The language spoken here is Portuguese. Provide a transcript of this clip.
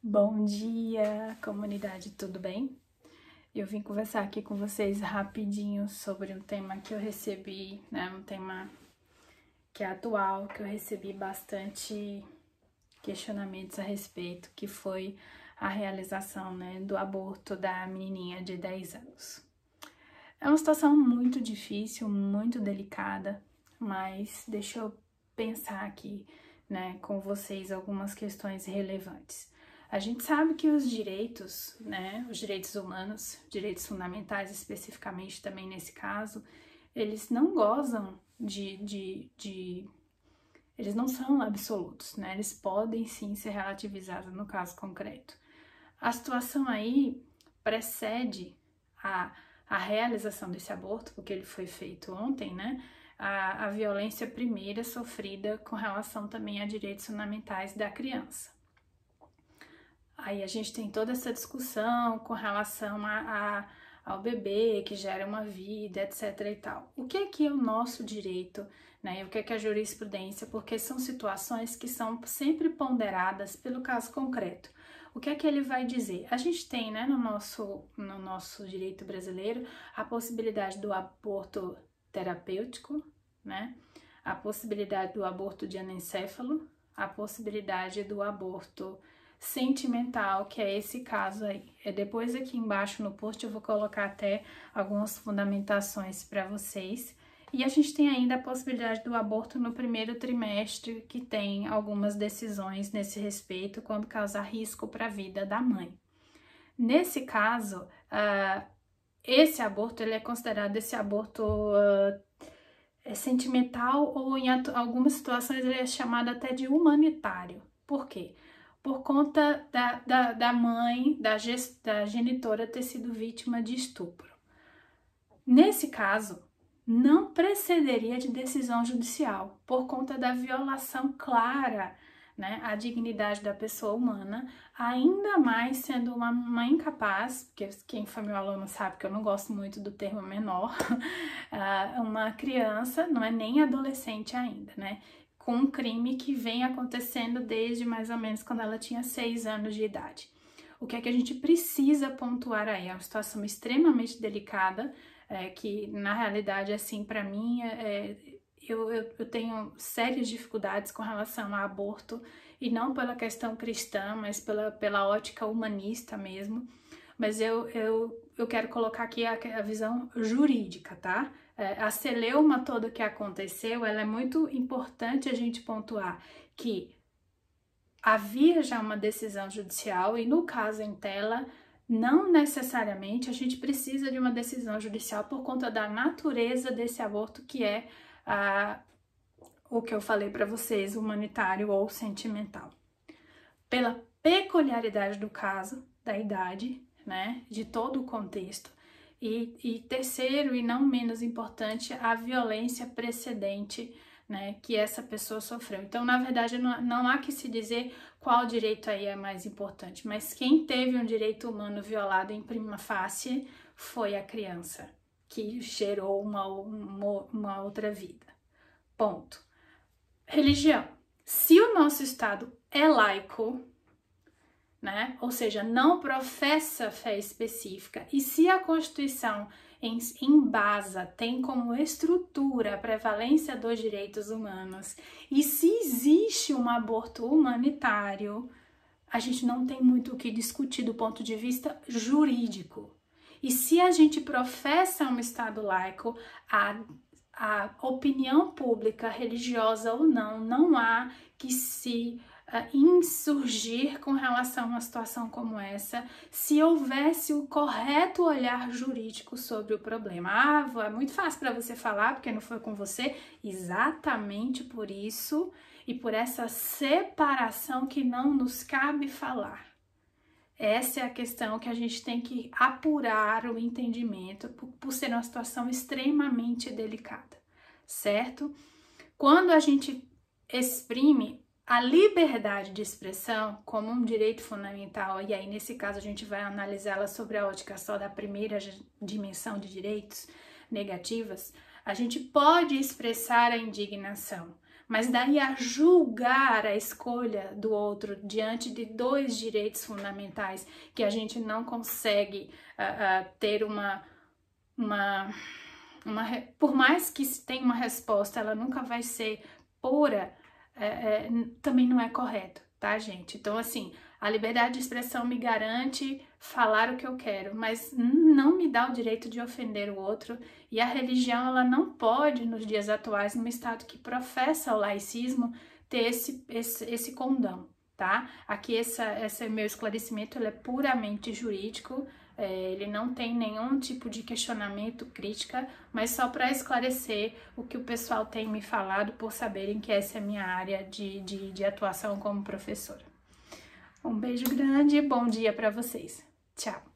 Bom dia, comunidade, tudo bem? Eu vim conversar aqui com vocês rapidinho sobre um tema que eu recebi, um tema que é atual, que eu recebi bastante questionamentos a respeito, que foi a realização, do aborto da menininha de 10 anos. É uma situação muito difícil, muito delicada, mas deixa eu pensar aqui, com vocês algumas questões relevantes. A gente sabe que os direitos, os direitos humanos, direitos fundamentais especificamente também nesse caso, eles não gozam eles não são absolutos, Eles podem sim ser relativizados no caso concreto. A situação aí precede a realização desse aborto, porque ele foi feito ontem, a violência primeira sofrida com relação também a direitos fundamentais da criança. Aí a gente tem toda essa discussão com relação ao bebê que gera uma vida, etc e tal. O que é o nosso direito, E o que é a jurisprudência? Porque são situações que são sempre ponderadas pelo caso concreto. O que é que ele vai dizer? A gente tem, no nosso direito brasileiro, a possibilidade do aborto terapêutico, A possibilidade do aborto de anencefalo, a possibilidade do aborto sentimental, que é esse caso aí. Depois aqui embaixo no post eu vou colocar até algumas fundamentações para vocês. E a gente tem ainda a possibilidade do aborto no primeiro trimestre, que tem algumas decisões nesse respeito quando causar risco para a vida da mãe. Nesse caso, esse aborto ele é considerado esse aborto sentimental, ou em algumas situações ele é chamado até de humanitário. Por quê? Por conta da mãe, da genitora ter sido vítima de estupro. Nesse caso, não precederia de decisão judicial, por conta da violação clara, à dignidade da pessoa humana, ainda mais sendo uma mãe incapaz, porque quem foi meu aluno sabe que eu não gosto muito do termo menor, uma criança, não é nem adolescente ainda, com um crime que vem acontecendo desde mais ou menos quando ela tinha 6 anos de idade. O que é que a gente precisa pontuar aí? É uma situação extremamente delicada, que na realidade, assim, para mim, eu tenho sérias dificuldades com relação ao aborto, e não pela questão cristã, mas pela ótica humanista mesmo. Mas eu quero colocar aqui a visão jurídica, tá? A celeuma toda que aconteceu, ela é muito importante a gente pontuar que havia já uma decisão judicial, e no caso em tela, não necessariamente a gente precisa de uma decisão judicial por conta da natureza desse aborto, que é o que eu falei para vocês, humanitário ou sentimental. Pela peculiaridade do caso, da idade, de todo o contexto. E terceiro, e não menos importante, a violência precedente, que essa pessoa sofreu. Então, na verdade, não há que se dizer qual direito aí é mais importante, mas quem teve um direito humano violado em prima facie foi a criança, que gerou uma outra vida. Ponto. Religião. Se o nosso Estado é laico, ou seja, não professa fé específica, e se a Constituição embasa, tem como estrutura a prevalência dos direitos humanos, e se existe um aborto humanitário, a gente não tem muito o que discutir do ponto de vista jurídico. E se a gente professa um Estado laico, a opinião pública, religiosa ou não há que se insurgir com relação a uma situação como essa, se houvesse o correto olhar jurídico sobre o problema. É muito fácil para você falar, porque não foi com você. Exatamente por isso e por essa separação que não nos cabe falar. Essa é a questão que a gente tem que apurar o entendimento, por ser uma situação extremamente delicada, certo? Quando a gente exprime a liberdade de expressão como um direito fundamental, e aí nesse caso a gente vai analisá-la sobre a ótica só da primeira dimensão de direitos negativas, a gente pode expressar a indignação, mas daí a julgar a escolha do outro diante de dois direitos fundamentais que a gente não consegue ter por mais que se tenha uma resposta, ela nunca vai ser pura, também não é correto, tá, gente? Então, assim, a liberdade de expressão me garante falar o que eu quero, mas não me dá o direito de ofender o outro, e a religião, ela não pode, nos dias atuais, num estado que professa o laicismo, ter esse condão, tá? Aqui, esse meu esclarecimento, ele é puramente jurídico, ele não tem nenhum tipo de questionamento, crítica, mas só para esclarecer o que o pessoal tem me falado, por saberem que essa é a minha área de atuação como professora. Um beijo grande e bom dia para vocês. Tchau!